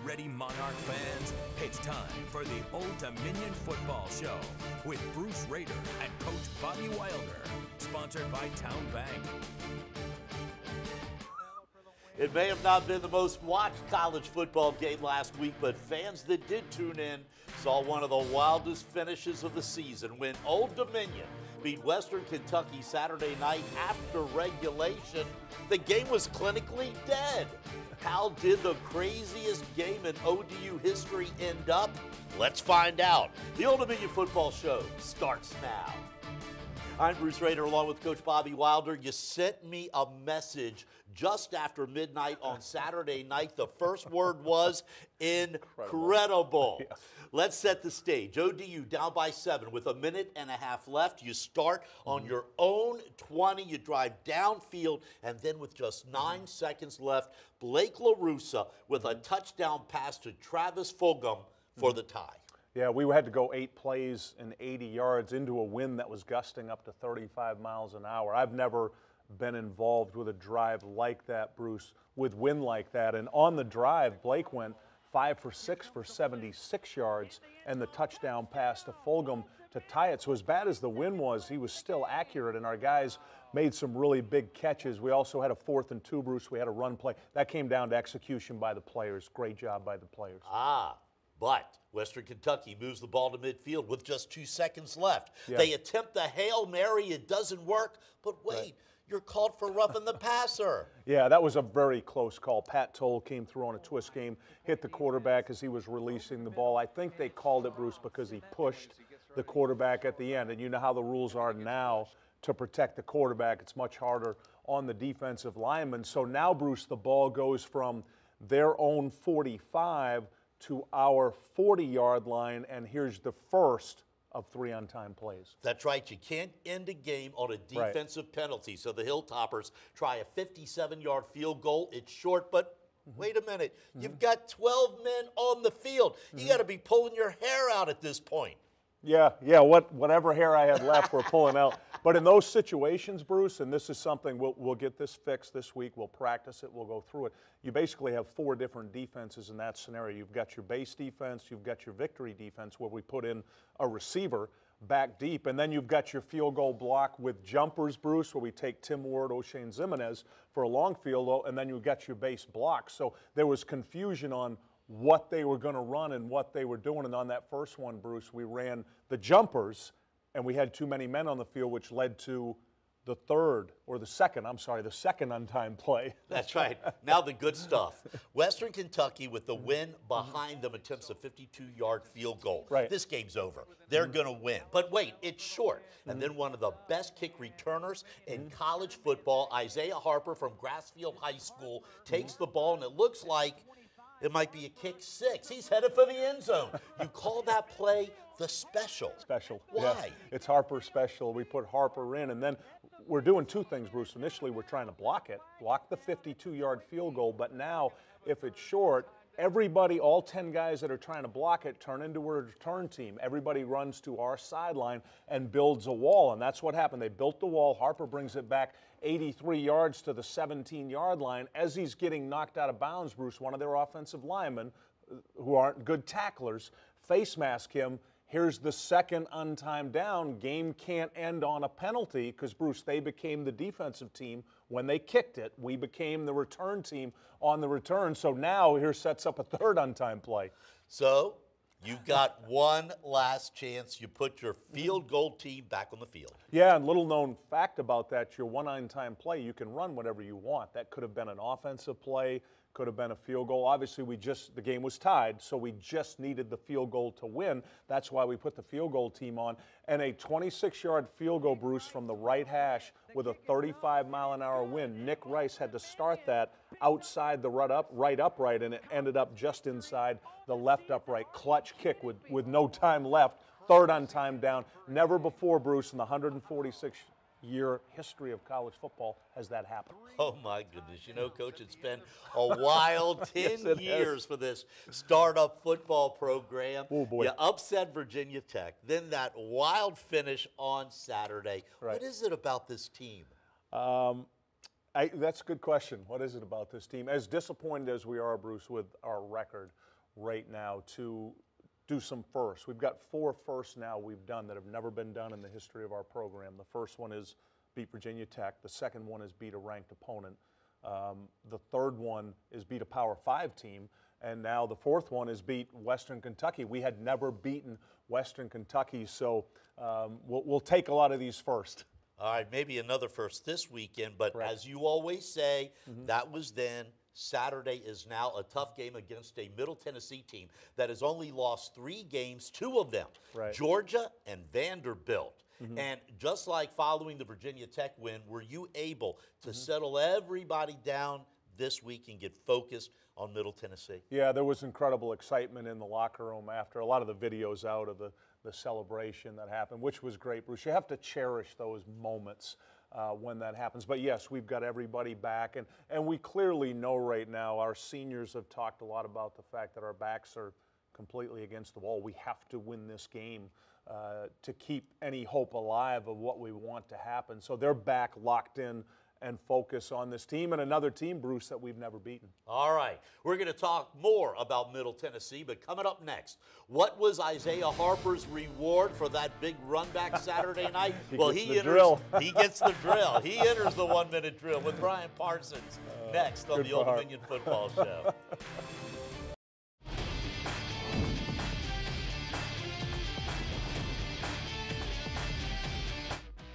Ready, Monarch fans? It's time for the Old Dominion Football Show with Bruce Rader and Coach Bobby Wilder. Sponsored by Town Bank. It may have not been the most watched college football game last week, but fans that did tune in saw one of the wildest finishes of the season when Old Dominion beat Western Kentucky Saturday night after regulation. The game was clinically dead. How did the craziest game in ODU history end up? Let's find out. The Old Dominion Football Show starts now. I'm Bruce Rader along with Coach Bobby Wilder. You sent me a message just after midnight on Saturday night. The first word was incredible. Yes. Let's set the stage. ODU down by 7 with a minute and a half left. You start on your own 20. You drive downfield, and then with just 9 seconds left, Blake LaRussa with a touchdown pass to Travis Fulgham for the tie. Yeah, we had to go 8 plays and 80 yards into a wind that was gusting up to 35 miles an hour. I've never been involved with a drive like that, Bruce, with wind like that. And on the drive, Blake went 5 for 6 for 76 yards and the touchdown pass to Fulgham to tie it. So as bad as the wind was, he was still accurate, and our guys made some really big catches. We also had a 4th and 2, Bruce. We had a run play. That came down to execution by the players. Great job by the players. But Western Kentucky moves the ball to midfield with just 2 seconds left. Yeah. They attempt the Hail Mary. It doesn't work. But wait, you're called for roughing the passer. Yeah, that was a very close call. Pat Toll came through on a twist game, hit the quarterback as he was releasing the ball. I think they called it, Bruce, because he pushed the quarterback at the end. And you know how the rules are now to protect the quarterback. It's much harder on the defensive lineman. So now, Bruce, the ball goes from their own 45 to our 40-yard line, and here's the first of 3 on-time plays. That's right. You can't end a game on a defensive penalty. So the Hilltoppers try a 57-yard field goal. It's short, but wait a minute. You've got 12 men on the field. You got to be pulling your hair out at this point. Yeah, whatever hair I had left, we're pulling out. But in those situations, Bruce, and this is something, we'll get this fixed this week. We'll practice it. We'll go through it. You basically have 4 different defenses in that scenario. You've got your base defense. You've got your victory defense, where we put in a receiver back deep. And then you've got your field goal block with jumpers, Bruce, where we take Tim Ward, O'Shane Zimenez for a long field goal. And then you've got your base block. So there was confusion on what they were going to run and what they were doing. And on that first one, Bruce, we ran the jumpers, and we had too many men on the field, which led to the second on-time play. That's right. Now the good stuff. Western Kentucky, with the win behind them, attempts a 52-yard field goal. Right. This game's over. They're going to win. But wait, it's short. And then one of the best kick returners in college football, Isaiah Harper from Grassfield High School, takes the ball, and it looks like it might be a kick 6. He's headed for the end zone. You call that play the special. Special. Why? Yeah. It's Harper special. We put Harper in, and then we're doing 2 things, Bruce. Initially, we're trying to block the 52-yard field goal, but now if it's short, everybody, all 10 guys that are trying to block it, turn into a return team. Everybody runs to our sideline and builds a wall, and that's what happened. They built the wall. Harper brings it back 83 yards to the 17-yard line. As he's getting knocked out of bounds, Bruce, one of their offensive linemen, who aren't good tacklers, face mask him. Here's the second on-time down. Game can't end on a penalty because, Bruce, they became the defensive team when they kicked it. We became the return team on the return. So now here sets up a 3rd on-time play. So you've got one last chance. You put your field goal team back on the field. Yeah, and little known fact about that, your 1 on-time play, you can run whatever you want. That could have been an offensive play, could have been a field goal. Obviously, the game was tied, so we just needed the field goal to win. That's why we put the field goal team on. And a 26-yard field goal, Bruce, from the right hash with a 35-mile-an-hour wind. Nick Rice had to start that outside the right upright, and it ended up just inside the left upright. Clutch kick with no time left. 3rd on-time down. Never before, Bruce, in the 146-year history of college football has that happened. Oh, my goodness. You know, Coach, it's been a wild 10 Yes, years for this startup football program. Oh, boy. You upset Virginia Tech, then that wild finish on Saturday. Right. What is it about this team? That's a good question. What is it about this team? As disappointed as we are, Bruce, with our record, right now to do some firsts. We've got 4 firsts now we've done that have never been done in the history of our program. The first one is beat Virginia Tech. The second one is beat a ranked opponent. The third one is beat a Power 5 team. And now the fourth one is beat Western Kentucky. We had never beaten Western Kentucky, so we'll take a lot of these first. All right, maybe another first this weekend, but Right. as you always say, that was then. Saturday is now a tough game against a Middle Tennessee team that has only lost 3 games, 2 of them, Right. Georgia and Vanderbilt. And just like following the Virginia Tech win, were you able to settle everybody down this week and get focused on Middle Tennessee? Yeah, there was incredible excitement in the locker room after a lot of the videos out of the celebration that happened, which was great, Bruce. You have to cherish those moments when that happens. But yes, we've got everybody back, and we clearly know right now, our seniors have talked a lot about the fact that our backs are completely against the wall. We have to win this game to keep any hope alive of what we want to happen. So they're back locked in and focus on this team and another team, Bruce, that we've never beaten. All right, we're going to talk more about Middle Tennessee, but coming up next, what was Isaiah Harper's reward for that big run back Saturday night? He gets the drill. He gets the drill. He enters the 1-minute drill with Brian Parsons next on the Old Dominion Football Show.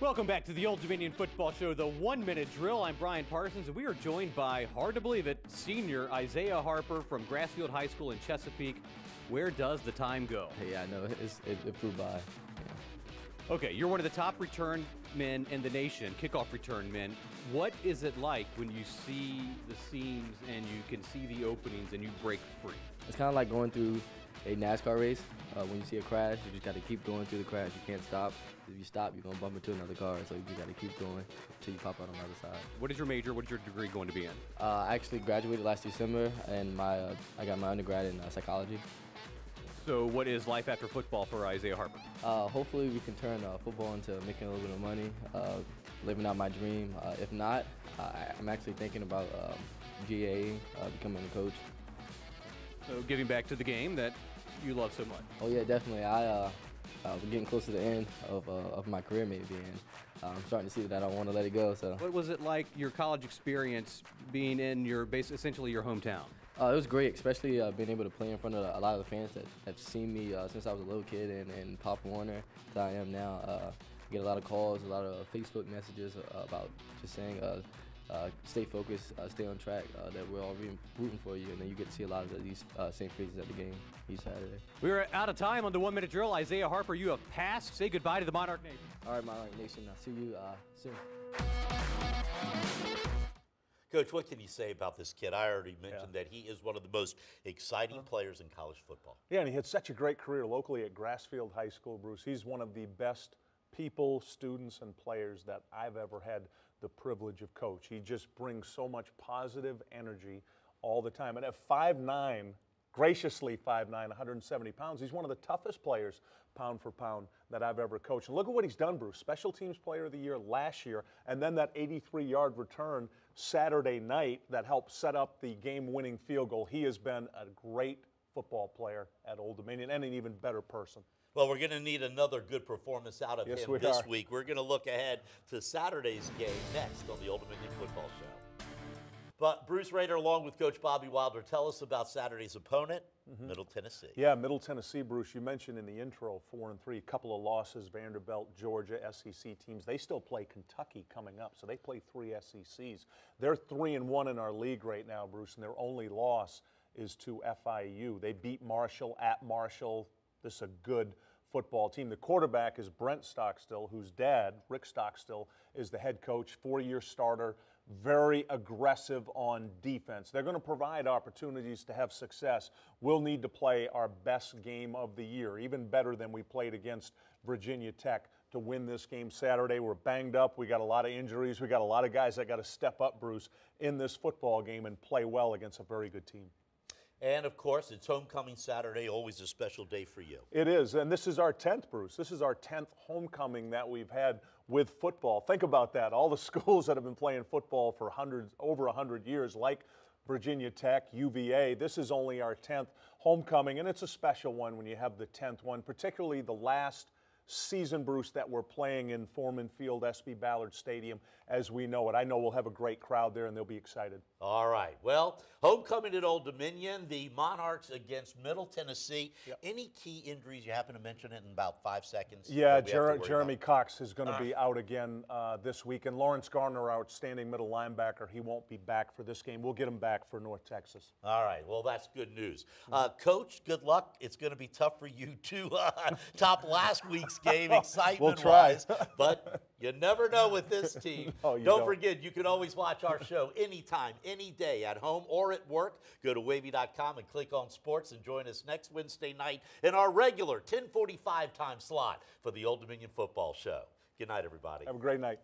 Welcome back to the Old Dominion Football Show, the 1-minute drill. I'm Brian Parsons, and we are joined by, hard to believe it, senior Isaiah Harper from Grassfield High School in Chesapeake. Where does the time go? Yeah, I know. It flew by. Yeah. Okay, you're one of the top return men in the nation, kickoff return men. What is it like when you see the seams and you can see the openings and you break free? It's kind of like going through a NASCAR race. When you see a crash, you just got to keep going through the crash. You can't stop. If you stop, you're going to bump into another car, so you just got to keep going until you pop out on the other side. What is your major? What is your degree going to be in? I actually graduated last December, and I got my undergrad in psychology. So what is life after football for Isaiah Harper? Hopefully we can turn football into making a little bit of money, living out my dream. If not, I'm actually thinking about GAing, becoming a coach. So giving back to the game that you love so much. Oh yeah, definitely. We're getting close to the end of my career maybe, and I'm starting to see that I don't want to let it go. So. What was it like, your college experience, being in your essentially your hometown? It was great, especially being able to play in front of a lot of the fans that have seen me since I was a little kid and Pop Warner that I am now. I get a lot of calls, a lot of Facebook messages about just saying stay focused, stay on track, that we're all rooting for you, and then you get to see a lot of these same faces at the game each Saturday. We're out of time on the 1-minute drill. Isaiah Harper, you have passed. Say goodbye to the Monarch Nation. All right, Monarch Nation, I'll see you soon. Coach, what can you say about this kid? I already mentioned that he is one of the most exciting players in college football. Yeah, and he had such a great career locally at Grassfield High School, Bruce. He's one of the best people, students, and players that I've ever had the privilege of coach. He just brings so much positive energy all the time. And at 5'9", graciously 5'9", 170 pounds, he's one of the toughest players pound for pound that I've ever coached. And look at what he's done, Bruce. Special Teams Player of the Year last year, and then that 83-yard return Saturday night that helped set up the game-winning field goal. He has been a great football player at Old Dominion and an even better person. Well, we're going to need another good performance out of him this week. We're going to look ahead to Saturday's game next on the Old Dominion Football Show. But Bruce Rader, along with Coach Bobby Wilder, tell us about Saturday's opponent, Middle Tennessee. Yeah, Middle Tennessee, Bruce, you mentioned in the intro 4-3, a couple of losses, Vanderbilt, Georgia, SEC teams. They still play Kentucky coming up, so they play 3 SECs. They're 3-1 in our league right now, Bruce, and their only loss is to FIU. They beat Marshall at Marshall. This is a good football team. The quarterback is Brent Stockstill, whose dad, Rick Stockstill, is the head coach, 4-year starter, very aggressive on defense. They're going to provide opportunities to have success. We'll need to play our best game of the year, even better than we played against Virginia Tech to win this game Saturday. We're banged up. We got a lot of injuries. We got a lot of guys that got to step up, Bruce, in this football game and play well against a very good team. And, of course, it's homecoming Saturday, always a special day for you. It is, and this is our 10th, Bruce. This is our 10th homecoming that we've had with football. Think about that. All the schools that have been playing football for over 100 years, like Virginia Tech, UVA, this is only our 10th homecoming, and it's a special one when you have the 10th one, particularly the last season, Bruce, that we're playing in Foreman Field, SB Ballard Stadium, as we know it. I know we'll have a great crowd there, and they'll be excited. All right. Well, homecoming at Old Dominion, the Monarchs against Middle Tennessee. Yep. Any key injuries? You happen to mention it in about 5 seconds? Yeah, Jeremy Cox is going to be out again this week, and Lawrence Garner, our outstanding middle linebacker, he won't be back for this game. We'll get him back for North Texas. All right. Well, that's good news. Coach, good luck. It's going to be tough for you to top last week's game excitement-wise, but you never know with this team. No, don't forget, you can always watch our show anytime, any day, at home or at work. Go to wavy.com and click on sports and join us next Wednesday night in our regular 10:45 time slot for the Old Dominion Football Show. Good night, everybody. Have a great night.